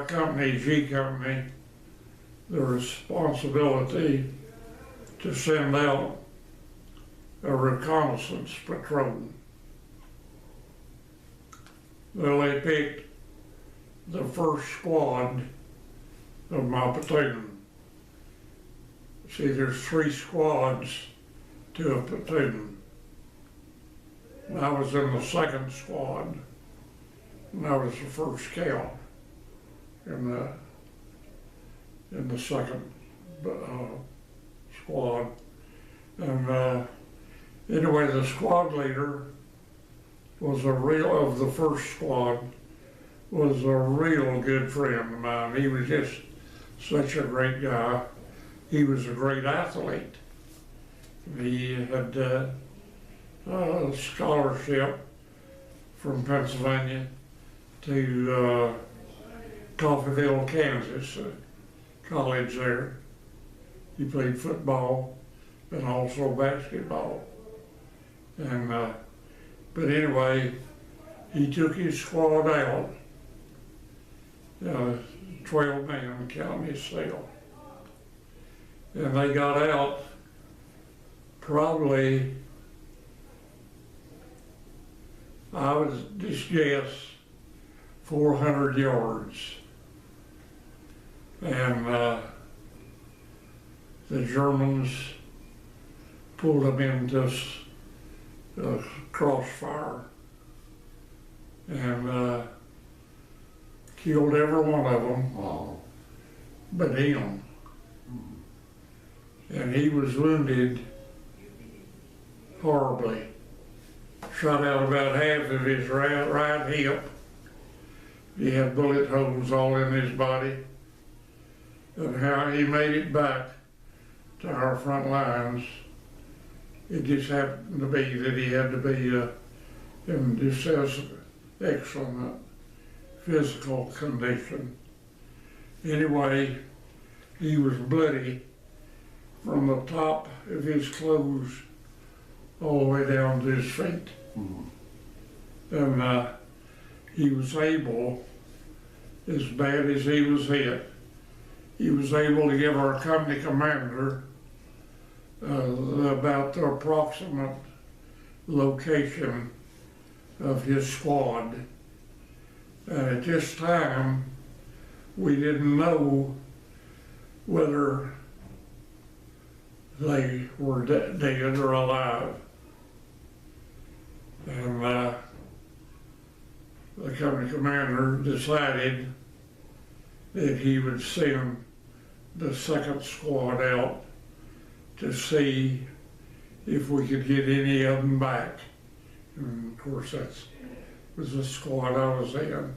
company, G Company, the responsibility to send out a reconnaissance patrol. Well, they picked the first squad of my platoon. See, there's 3 squads to a platoon. And I was in the 2nd squad, and I was the first scout in the 2nd squad. And anyway, the squad leader was of the first squad, was a real good friend of mine. He was just such a great guy. He was a great athlete. He had a scholarship from Pennsylvania to Coffeyville, Kansas, college there. He played football and also basketball. And but anyway, he took his squad out, 12 men counting himself. And they got out probably, I would just guess, 400 yards. And the Germans pulled them into crossfire and killed every one of them, but him. And he was wounded horribly. Shot out about half of his right hip. He had bullet holes all in his body. And how he made it back to our front lines, it just happened to be that he had to be in just excellent physical condition. Anyway, he was bloody from the top of his clothes all the way down to his feet. And he was able, as bad as he was hit, he was able to give our company commander about the approximate location of his squad. And at this time, we didn't know whether they were dead or alive. And the company commander decided that he would send the 2nd squad out to see if we could get any of them back. And of course, that was the squad I was in.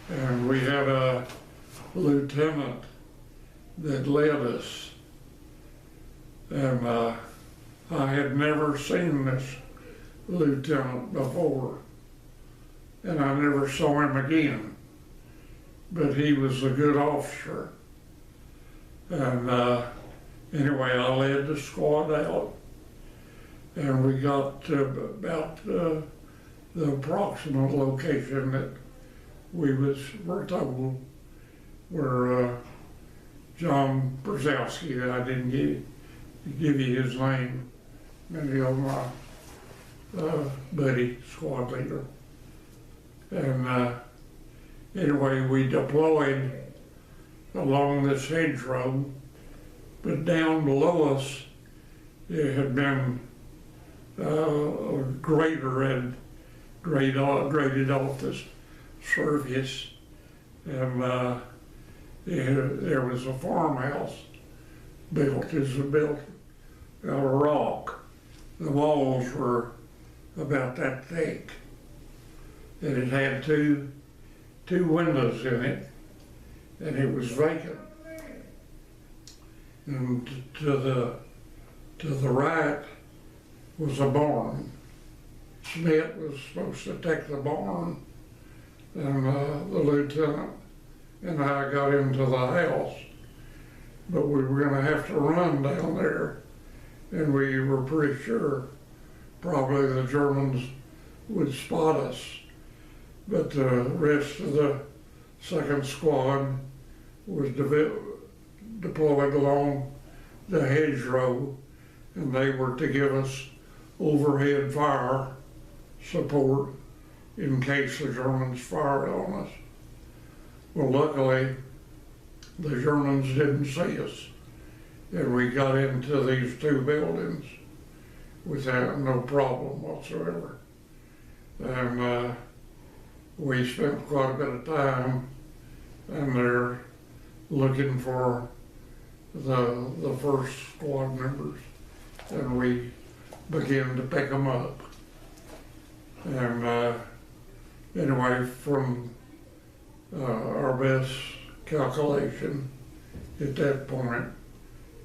And we had a lieutenant that led us. And I had never seen this lieutenant before. And I never saw him again. But he was a good officer. And anyway, I led the squad out. And we got to about the approximate location that we were told where John Brzezowski, I didn't give you his name, and he was my buddy, squad leader. And anyway, we deployed along this hedgerow, but down below us, it had been a grader had graded off this surface, and there was a farmhouse built out of rock. The walls were about that thick, and it had two windows in it, and it was vacant. And to the right was a barn. Smith was supposed to take the barn, and the lieutenant and I got into the house, but we were going to have to run down there, and we were pretty sure probably the Germans would spot us. But the rest of the Second Squad was deployed along the hedgerow, and they were to give us overhead fire support in case the Germans fired on us. Well, luckily, the Germans didn't see us, and we got into these two buildings without no problem whatsoever. And we spent quite a bit of time in there looking for the first squad members, and we began to pick them up. And anyway, from our best calculation at that point,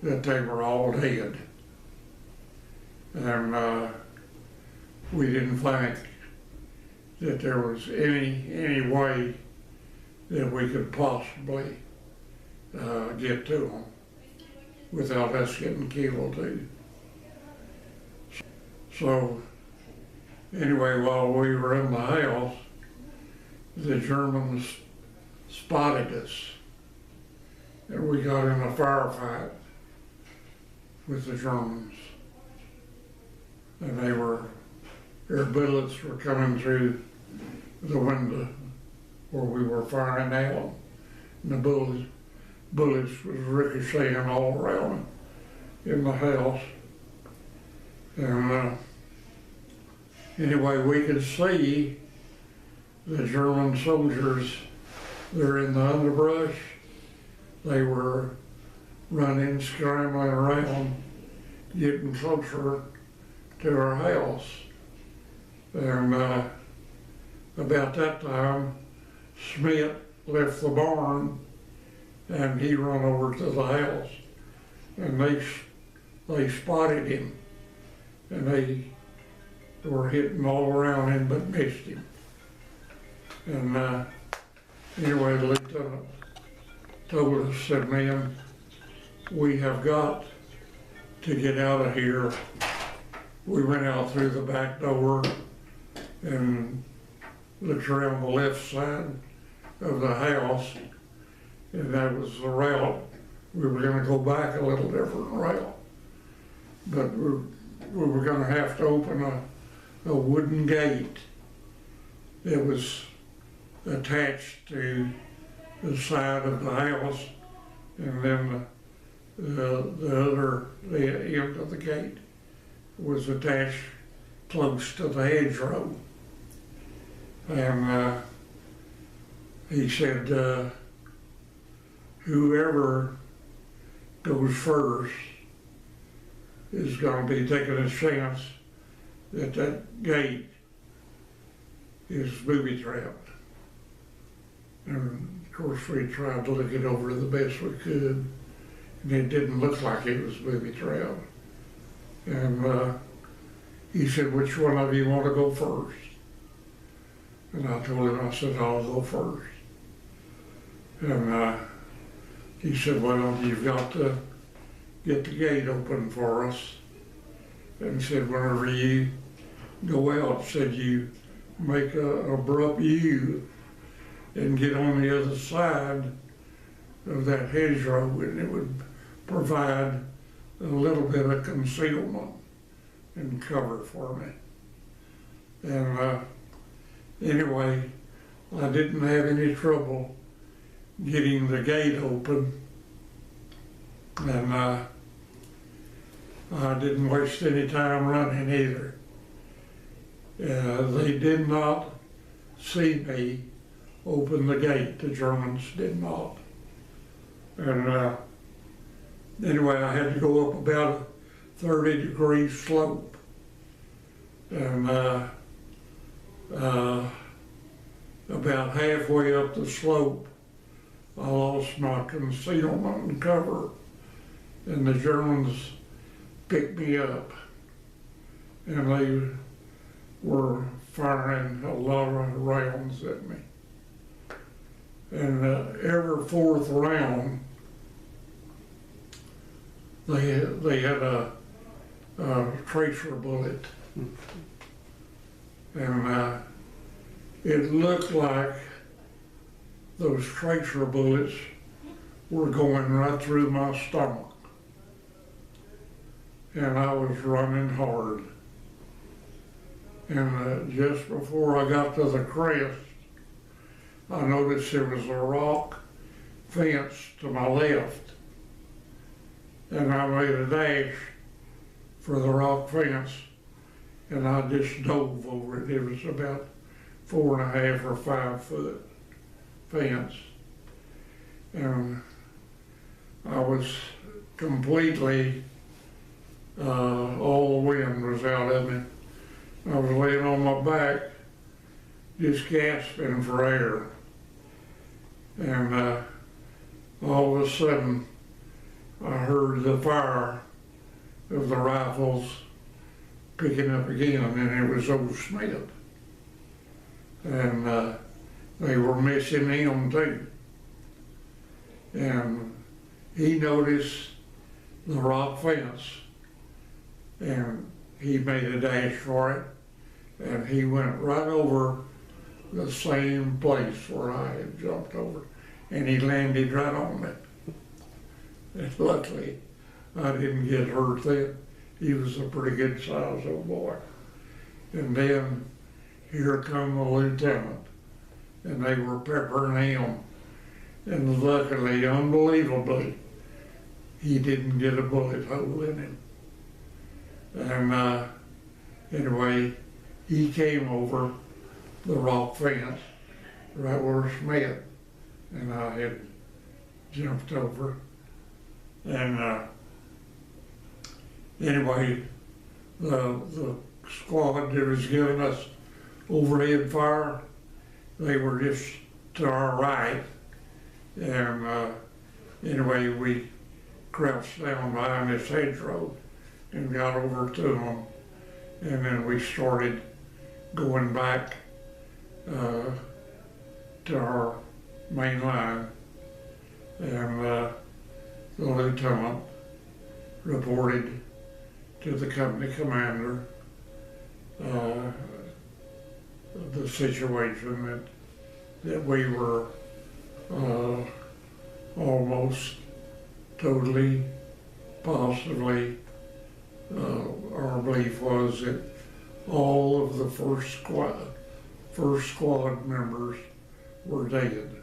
that they were all dead. And we didn't think that there was any way that we could possibly get to them without us getting killed too. So anyway, while we were in the house, the Germans spotted us, and we got in a firefight with the Germans. And their bullets were coming through the window where we were firing out, and the bullets was ricocheting all around in the house. And anyway, we could see the German soldiers. They're in the underbrush. They were running, scrambling around, getting closer to our house. And about that time, Smith left the barn and he run over to the house, and they spotted him, and they were hitting all around him but missed him. And anyway, the lieutenant told us, said, "Man, we have got to get out of here." We went out through the back door and looked around the left side of the house, and that was the route. We were going to go back a little different route, but we were going to have to open a wooden gate that was attached to the side of the house, and then the end of the gate was attached close to the hedgerow. And he said, whoever goes first is going to be taking a chance that that gate is booby-trapped. And of course we tried to look it over the best we could, and it didn't look like it was booby-trapped. And he said, "Which one of you want to go first?" And I told him, I said, "I'll go first." And he said, "Well, you've got to get the gate open for us." And he said, "Whenever you go out," said, "you make a abrupt U and get on the other side of that hedgerow, and it would provide a little bit of concealment and cover for me." And anyway, I didn't have any trouble getting the gate open, and I didn't waste any time running either. They did not see me open the gate. The Germans did not. And anyway, I had to go up about a 30-degree slope, and about halfway up the slope, I lost my concealment and cover, and the Germans picked me up, and they were firing a lot of rounds at me. And every fourth round, they had a tracer bullet, and it looked like those tracer bullets were going right through my stomach. And I was running hard. And just before I got to the crest, I noticed there was a rock fence to my left. And I made a dash for the rock fence, and I just dove over it. It was about 4.5 or 5 foot fence. And I was completely, all the wind was out of me. I was laying on my back, just gasping for air. And all of a sudden, I heard the fire of the rifles picking up again, and it was old Smith. And they were missing him too. And he noticed the rock fence, and he made a dash for it, and he went right over the same place where I had jumped over, and he landed right on it. And luckily, I didn't get hurt then. He was a pretty good sized old boy. And then here come the lieutenant, and they were peppering him. And luckily, unbelievably, he didn't get a bullet hole in him. And anyway, he came over the rock fence right where Smith and I had jumped over. And anyway, the squad that was giving us overhead fire, they were just to our right. And anyway, we crouched down behind this hedgerow and got over to them. And then we started going back to our main line. And the lieutenant reported to the company commander the situation that we were almost totally, possibly, our belief was that all of the first squad members were dead.